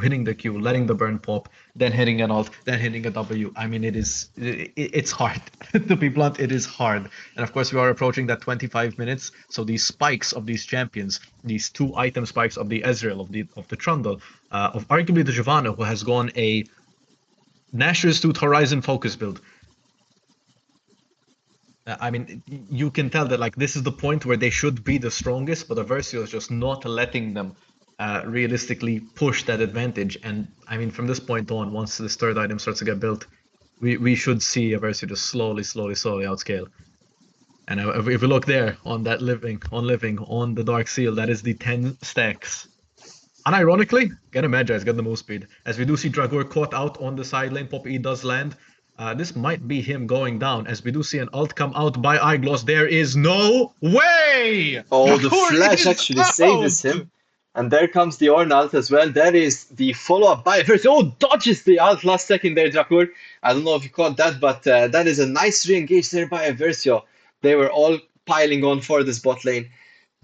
letting the burn pop, then hitting an alt, then hitting a W. I mean, it's hard. To be blunt, it is hard. And of course, we are approaching that 25 minutes. So these spikes of these champions, these two item spikes of the Ezreal, of the Trundle, of arguably the Giovanna, who has gone a Nashor's Tooth Horizon focus build. I mean, you can tell that like this is the point where they should be the strongest, but Eversio is just not letting them realistically push that advantage. And I mean, from this point on, once this third item starts to get built, we should see Eversio just slowly outscale. And if we look there on that living on the Dark Seal, that is the 10 stacks. Unironically, get a Magi's got the move speed. As we do see Dragor caught out on the side lane, Poppy does land. This might be him going down, as we do see an ult come out by Eyegloss. There is no way! Oh, the Dragor flash is actually saves out! him. And there comes the Ornn ult as well. That is the follow-up by Eversio. Oh, dodges the ult last second there, Drakur. I don't know if you caught that, but that is a nice re-engage there by Eversio. They were all piling on for this bot lane.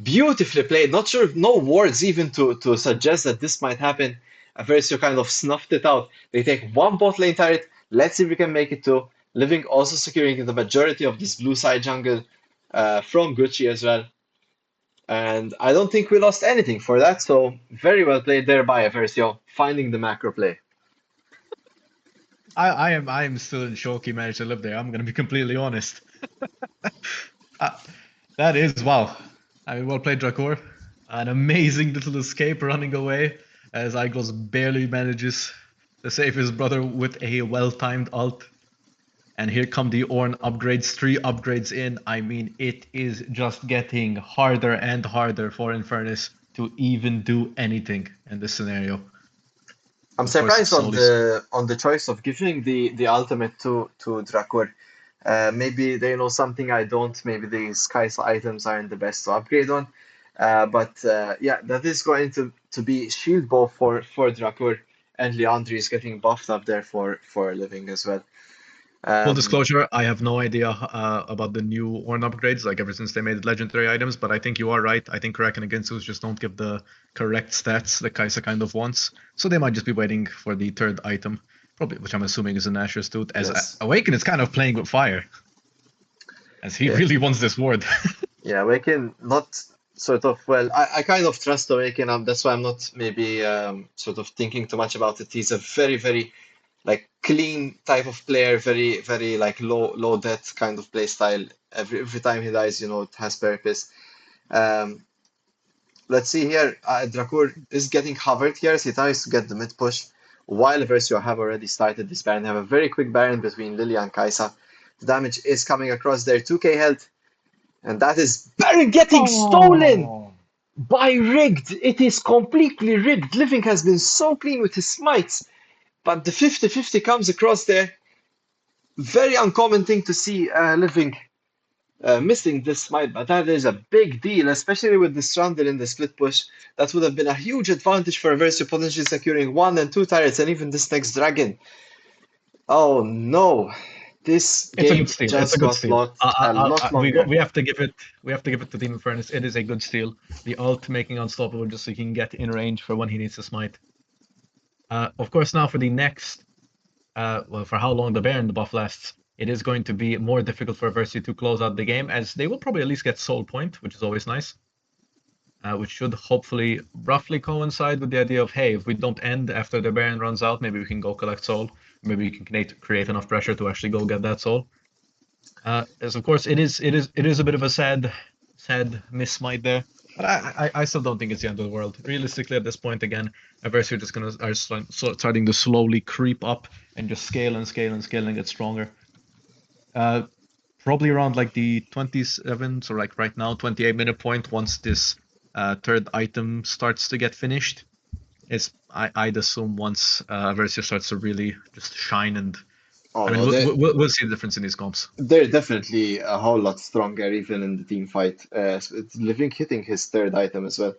Beautifully played. Not sure, no words even to suggest that this might happen. Eversio kind of snuffed it out. They take one bot lane turret. Let's see if we can make it two. Living also securing the majority of this blue side jungle from GoodChi as well. And I don't think we lost anything for that, so very well played there by Eversio, finding the macro play. I am still in shock he managed to live there. I'm gonna be completely honest. uh, that is wow. I mean, well played, Dracor. An amazing little escape running away as Iglos barely manages to save his brother with a well-timed ult. And here come the Ornn upgrades, 3 upgrades in. I mean, it is just getting harder and harder for Infernus to even do anything in this scenario. I'm Of course, surprised on slowly. the choice of giving the ultimate to Dracor. Maybe they know something I don't. Maybe these Kai'Sa items aren't the best to upgrade on. But yeah, that is going to be shield bow for Dracor, and Leandri is getting buffed up there for a living as well. Full Um, disclosure, I have no idea about the new Ornn upgrades, like ever since they made legendary items, but I think you are right. I think Kraken and Ginsus just don't give the correct stats that Kai'Sa kind of wants. So they might just be waiting for the third item, probably, which I'm assuming is a Nashor's Tooth, as yes. Awaken is kind of playing with fire, as he Yeah. really wants this ward. Yeah, Awaken not sort of well. I kind of trust Awaken. That's why I'm not maybe sort of thinking too much about it. He's a very like clean type of player, very like low death kind of play style. Every time he dies, it has purpose. Um, let's see here. Drakur is getting hovered here as he tries to get the mid push. While Versio have already started this Baron, they have a very quick Baron between Lilia and Kai'Sa. The damage is coming across their 2k health. And that is Baron getting stolen Oh. by Rigged. It is completely rigged. Living has been so clean with his smites, but the 50-50 comes across there. Very uncommon thing to see Living missing this smite, but that is a big deal, especially with the Stranded in the split push. That would have been a huge advantage for Eversio, potentially securing 1 and 2 turrets and even this next dragon. Oh no, this It's a good game steal. It's a just good got steal. a lot longer. We have to give it to Team Infernus. It is a good steal. The ult making unstoppable just so he can get in range for when he needs to smite. Of course, now for the next, well, for how long the Baron buff lasts, it is going to be more difficult for Eversio to close out the game, as they will probably at least get Soul Point, which is always nice. Which should hopefully roughly coincide with the idea of, hey, if we don't end after the Baron runs out, maybe we can go collect Soul. Maybe we can create enough pressure to actually go get that Soul. As of course it is a bit of a sad miss smite there, but I still don't think it's the end of the world. Realistically, at this point, again, Eversio just gonna are starting to slowly creep up and just scale and get stronger. Uh, Probably around like the 27, so like right now, 28-minute point. Once this third item starts to get finished, is I'd assume once Eversio starts to really just shine and Oh I mean, no, we'll see the difference in these comps. they're definitely a whole lot stronger even in the team fight. It's Living hitting his third item as well.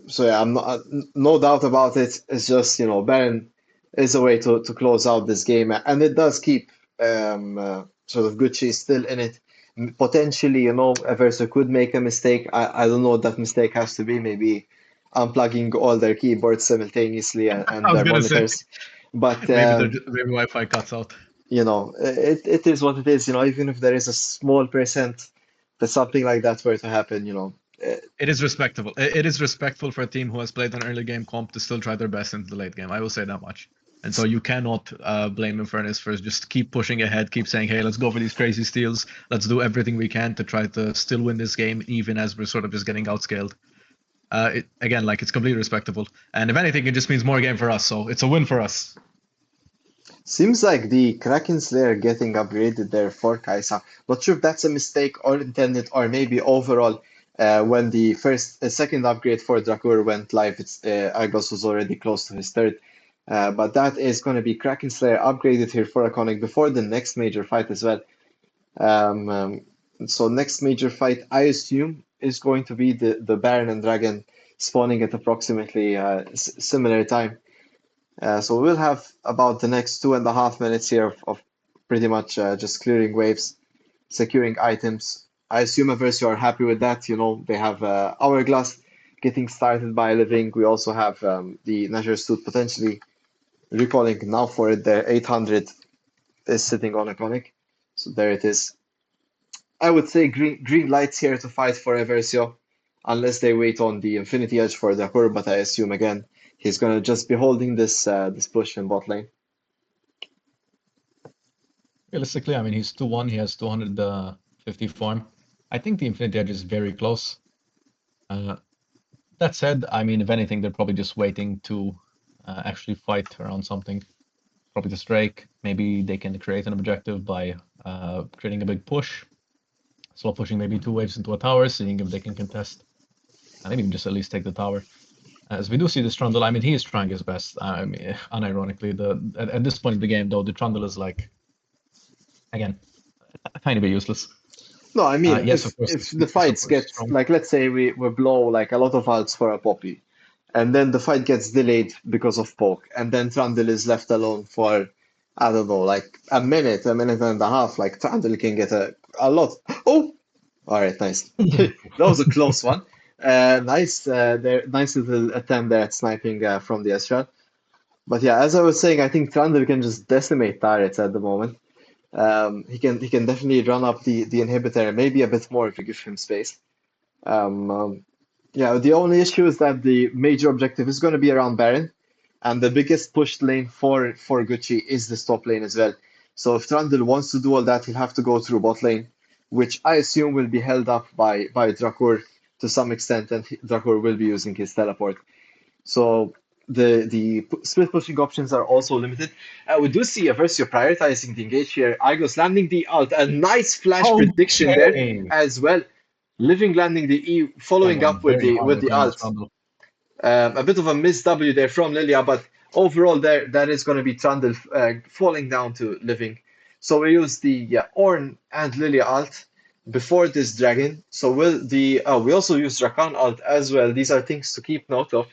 So yeah, I'm not no doubt about it. It's just, Baron is a way to close out this game, and it does keep sort of GoodChi still in it. Potentially, Eversio could make a mistake. I don't know what that mistake has to be. Maybe unplugging all their keyboards simultaneously and I was their gonna say monitors. But maybe Wi-Fi cuts out. it is what it is. Even if there is a small percent that something like that were to happen, It is respectable. It is respectful for a team who has played an early game comp to still try their best into the late game. I will say that much. And so you cannot blame Infernus for just keep pushing ahead, keep saying, "Hey, let's go for these crazy steals. Let's do everything we can to try to still win this game, even as we're sort of just getting outscaled." Again, like it's completely respectable. And if anything, it just means more game for us. So it's a win for us. seems like the Kraken Slayer getting upgraded there for Kaisa. Not sure if that's a mistake or intended, or maybe overall, when the second upgrade for Drakur went live, Argos was already close to his third. But that is going to be Kraken Slayer upgraded here for Iconic before the next major fight as well. Um, um, so next major fight, I assume, is going to be the Baron and Dragon spawning at approximately similar time. So we'll have about the next 2.5 minutes here of pretty much just clearing waves, securing items. I assume Eversio are happy with that. They have Hourglass getting started by Living. We also have the Nazure Suit potentially recalling now for it. Their 800 is sitting on Iconic. So there it is. I would say green lights here to fight for Eversio, unless they wait on the Infinity Edge for Dakur, but I assume again he's gonna just be holding this push in bot lane. Realistically, I mean, he's 2-1. He has 250 farm. I think the Infinity Edge is very close. That said, I mean, if anything, they're probably just waiting to actually fight around something. Probably the Drake. Maybe they can create an objective by creating a big push. Slow pushing maybe 2 waves into a tower, seeing if they can contest. And maybe just at least take the tower. As we do see this Trundle, I mean, he is trying his best. I mean, unironically, at this point in the game, though, the Trundle is like, again, a tiny bit useless. No, I mean Yes, of course, if the the fights support is get strong. like, let's say we blow like a lot of ults for a Poppy, and then the fight gets delayed because of poke, and then Trundle is left alone for, I don't know, like a minute and a half. Like Trundle can get a lot. Oh, all right, nice. That was a close one. Nice little attempt there at sniping from the Ezreal. But yeah, as I was saying, I think Trundle can just decimate turrets at the moment. He can definitely run up the inhibitor, maybe a bit more if you give him space. Um, um, yeah, the only issue is that the major objective is going to be around Baron, and the biggest pushed lane for GoodChi is the top lane as well. So if Trundle wants to do all that, he'll have to go through bot lane, which I assume will be held up by Drakur to some extent, and Drakur will be using his teleport. So the split pushing options are also limited. We do see Eversio prioritizing the engage here. Argos landing the ult, a nice flash prediction there Okay. as well. Living landing the E, following I'm up with very hard the playing this ult. Trundle. A bit of a miss W there from Lilia, but overall there that is going to be Trundle falling down to Living. So we use the Ornn and Lilia ult before this dragon. So we also use Rakan ult as well. These are things to keep note of,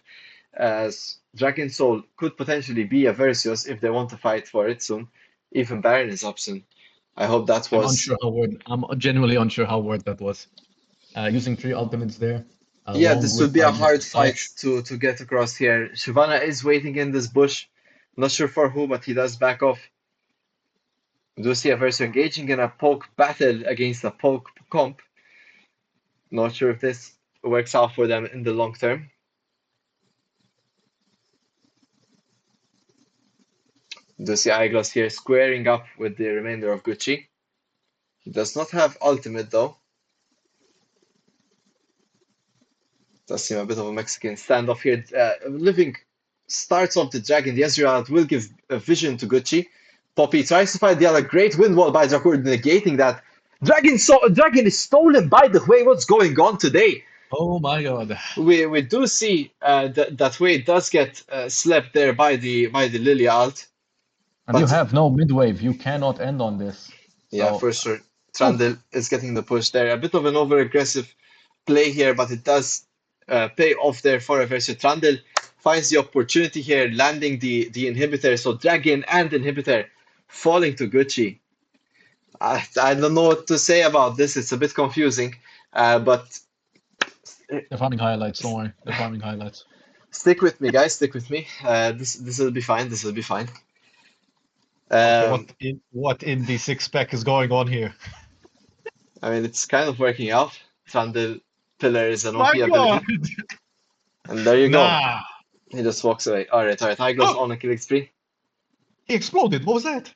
as Dragon Soul could potentially be a Versus if they want to fight for it soon. Even Baron is up soon. I hope that I'm was. unsure how word. I'm genuinely unsure how word that was. Using 3 ultimates there, Yeah, along this would with be a Argus hard fight Dash. to get across here. Shyvana is waiting in this bush. Not sure for who, but he does back off. We do see Averso engaging in a poke battle against a poke comp. Not sure if this works out for them in the long term. We do see Eyeglass here squaring up with the remainder of GoodChi. He does not have ultimate though. Does seem a bit of a Mexican standoff here. Living starts off the dragon. The Ezreal will give a vision to GoodChi. Poppy tries to fight the other. Great wind wall by Drakur, negating that. Dragon is stolen by the way. What's going on today? Oh my god. We do see that way does get slept there by the Lily ult. And you But have no mid wave. You cannot end on this. yeah, So, for sure. oh, Trundle is getting the push there. A bit of an over-aggressive play here, but it does pay off there for Eversio. Trundle finds the opportunity here, landing the inhibitor. So Dragon and inhibitor falling to GoodChi. I don't know what to say about this. It's a bit confusing, but they're farming highlights. Don't worry. They're farming highlights. stick with me, guys. Stick with me. This will be fine. This will be fine. Okay, Um, what in the six pack is going on here? I mean, it's kind of working out. Trundle Pillar is an My OP God! ability, and there you go. Nah. He just walks away. All right. Hyglos Oh, on a killing spree. he exploded. What was that?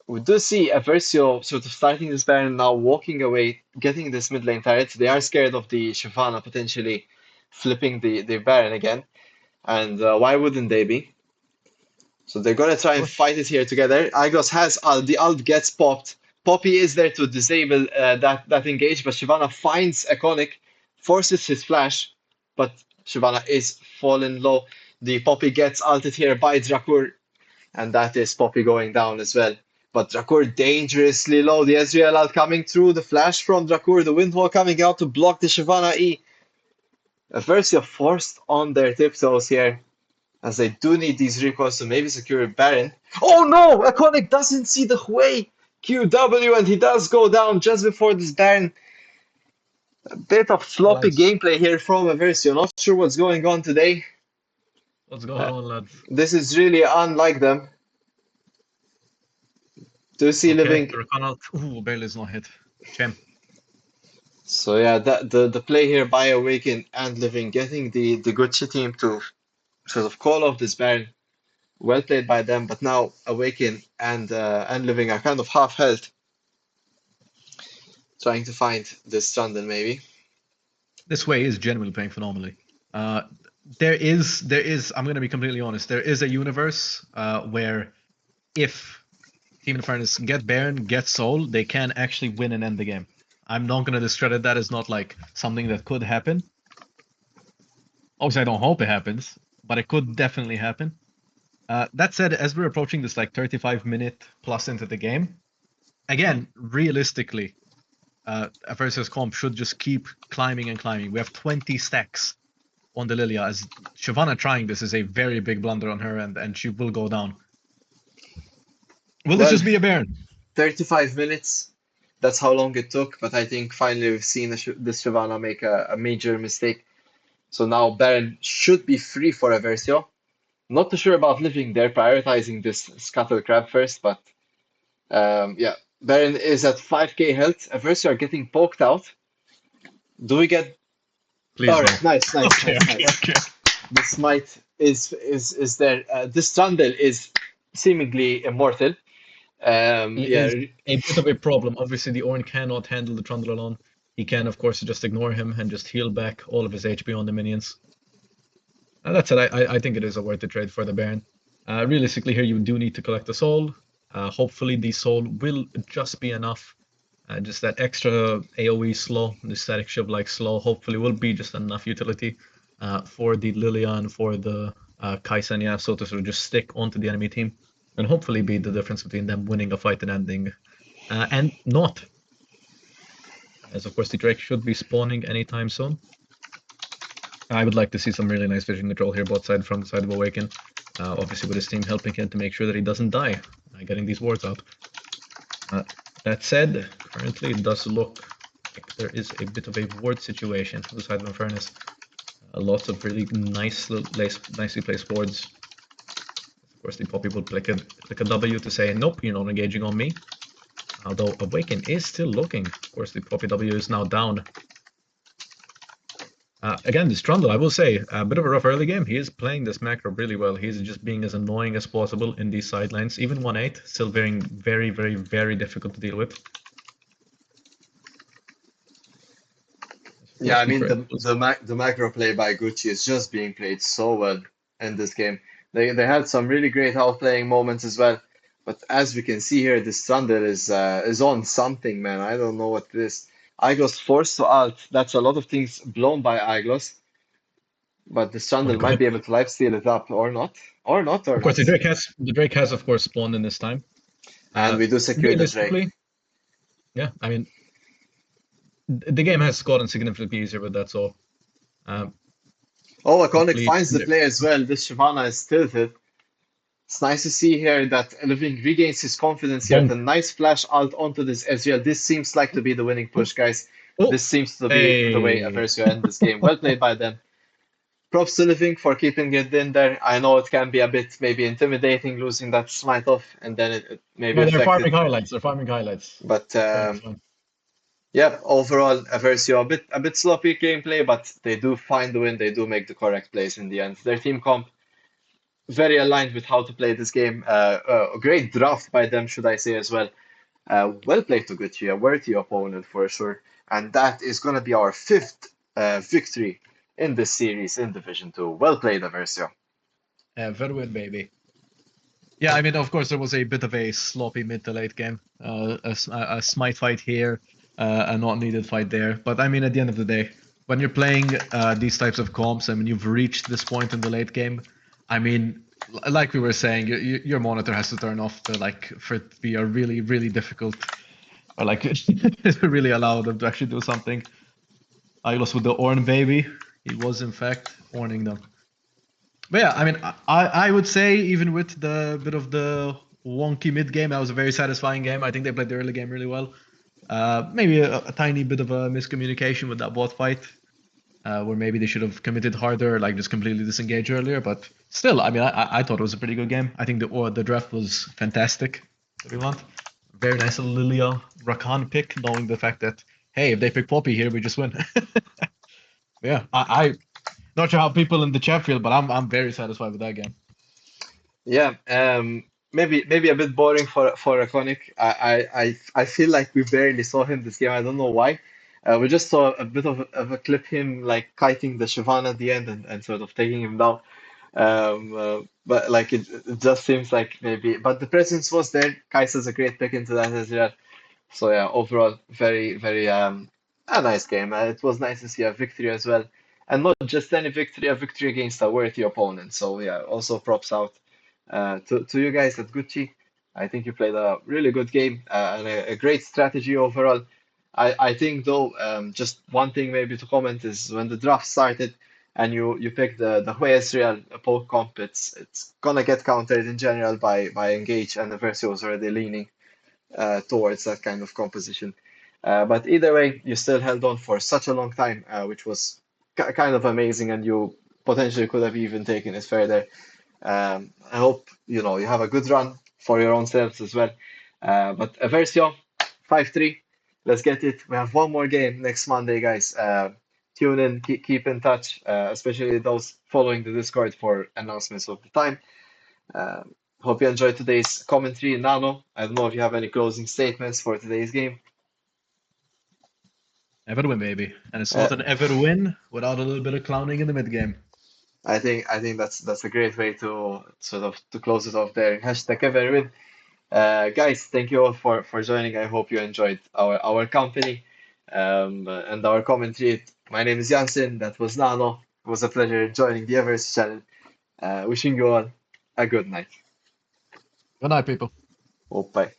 We do see Eversio sort of starting this Baron now, walking away, getting this mid lane turret. They are scared of the Shyvana potentially flipping the Baron again. And why wouldn't they be? So they're gonna try and Sure. fight it here together. Igos has ult, the ult gets popped. Poppy is there to disable that engage, but Shyvana finds Iconic, forces his flash, but Shyvana is fallen low. The Poppy gets ulted here by Drakur, and that is Poppy going down as well. But Drakur dangerously low. The Ezreal ult coming through, the flash from Drakur, the wind wall coming out to block the Shyvana E. Eversio forced on their tiptoes here, as they do need these recoils to maybe secure Baron. Oh no! Iconic doesn't see the way! QW, and he does go down just before this Baron. A bit of sloppy Lads, gameplay here from Eversio. Not sure what's going on today. what's going Uh, on, lads? this is really unlike them. Do you see Okay, Living? the recon ult. Ooh, barely is not hit. Shame. So yeah, the play here by Awaken and Living, getting the GoodChi team to sort of call off this Baron. Well played by them, but now Awaken and Living are kind of half health, trying to find this Trundle maybe. This way is genuinely playing phenomenally. There is. I'm going to be completely honest. There is a universe where if Team Infernus get Baron, get Soul, they can actually win and end the game. I'm not going to discredit that as not like something that could happen. Obviously, I don't hope it happens, but it could definitely happen. That said, as we're approaching this like 35-minute plus into the game, again, realistically, Eversio's comp should just keep climbing and climbing. We have 20 stacks on the Lilia, as Shyvana trying this is a very big blunder on her end, and she will go down. Will this Well, just be a Baron? 35 minutes. That's how long it took, but I think finally we've seen this Shyvana make a major mistake. So now Baron should be free for Eversio. Not too sure about Living there, prioritizing this Scuttle Crab first, but yeah, Baron is at 5k health. Eversio are getting poked out. Do we get? Please All no. right, nice. Okay. The smite is there. This Trundle is seemingly immortal. He Yeah, is a bit of a problem. Obviously, the Ornn cannot handle the Trundle alone. He can, of course, just ignore him and just heal back all of his HP on the minions. That said, I think it is a worth it trade for the Baron. Realistically, here you do need to collect the soul. Hopefully, the soul will just be enough. Just that extra AoE slow, the static shiv like slow, hopefully will be just enough utility for the Lilian, for the Kai'Sa and Yasuo to sort of just stick onto the enemy team, and hopefully be the difference between them winning a fight and ending, and not. As of course the Drake should be spawning anytime soon. I would like to see some really nice vision control here, both side from the side of Awaken. Obviously with his team helping him to make sure that he doesn't die, getting these wards out. That said, currently it does look like there is a bit of a ward situation from the side of Infernus. Lots of really nicely placed wards. Of course, the Poppy will click a W to say, nope, you're not engaging on me. Although Awaken is still looking. Of course, the Poppy W is now down. Again, this Trundle, I will say, a bit of a rough early game. He is playing this macro really well. He's just being as annoying as possible in these sidelines. Even 1-8, still being very, very, very difficult to deal with. yeah. I mean the macro play by GoodChi is just being played so well in this game. They had some really great outplaying moments as well. But as we can see here, this Trundle is on something, man. I don't know what it is. Iglos forced to ult. That's a lot of things blown by Iglos. But the Oh my Strandal might god. be able to lifesteal it up or not. Or not, or Of course, not. The Drake has of course spawned in this time. And Uh, we do secure the Drake. Realistically, yeah, I mean, the game has gotten significantly easier with that, so um, Oh, Iconic hopefully, finds the play as well. This Shyvana is tilted. It's nice to see here that Living regains his confidence here with bonk. a nice flash out onto this Ezreal. This seems like to be the winning Oh, push, guys. oh, This seems to be the way hey. Eversio end this game. Well played by them. Props to Living for keeping it in there. I know it can be a bit maybe intimidating losing that smite off and then it maybe No, they're affected. farming highlights. They're farming highlights. But Totally fine. yeah, overall, Eversio a bit sloppy gameplay, but they do find the win. They do make the correct plays in the end. Their team comp very aligned with how to play this game. A great draft by them, should I say as well. Well played to GoodChi, a worthy opponent for sure. And that is going to be our fifth victory in this series in Division 2. Well played, Eversio. Very good, baby. Yeah, I mean, of course, there was a bit of a sloppy mid to late game. A smite fight here, a not needed fight there. But I mean, at the end of the day, when you're playing these types of comps, I mean, you've reached this point in the late game. I mean, like we were saying, your monitor has to turn off to like for it to be a really, really difficult, or like to really allow them to actually do something. Ilos with the Orn baby, he was in fact Orning them. But yeah, I mean, I would say even with the bit of the wonky mid game, that was a very satisfying game. I think they played the early game really well. Maybe a tiny bit of a miscommunication with that bot fight, where maybe they should have committed harder, like just completely disengage earlier. But still, I mean, I thought it was a pretty good game. I think the draft was fantastic. What do you want? Very nice little Lilia Rakan pick, knowing the fact that hey, if they pick Poppy here, we just win. Yeah, I not sure how people in the chat feel, but I'm very satisfied with that game. Yeah, maybe a bit boring for Iconic. I feel like we barely saw him this game. I don't know why. We just saw a bit of a clip him like kiting the Shyvana at the end and sort of taking him down. But like it just seems like maybe, but the presence was there. Kaisa's a great pick into that as well. So yeah, overall, very a nice game. It was nice to see a victory as well, and not just any victory, a victory against a worthy opponent. So yeah, also props out to you guys at GoodChi. I think you played a really good game and a great strategy overall. I think though, just one thing maybe to comment is when the draft started and you pick the Hue Israel poke comp, it's gonna get countered in general by Engage, and the Versio was already leaning towards that kind of composition. But either way, you still held on for such a long time, which was kind of amazing, and you potentially could have even taken it further. I hope you have a good run for your own selves as well. But Eversio, 5-3. Let's get it. We have one more game next Monday, guys. Tune in, keep in touch, especially those following the Discord for announcements of the time. Uh, Hope you enjoyed today's commentary. Nano, I don't know if you have any closing statements for today's game. Ever win, baby. And it's Uh, not an ever win without a little bit of clowning in the mid game. I think that's a great way to sort of to close it off there. Hashtag everwin. Guys, thank you all for joining. I hope you enjoyed our company and our commentary. My name is Jansen. That was Nano. It was a pleasure joining the Everest channel. Wishing you all a good night. Good night, people. Oh, bye.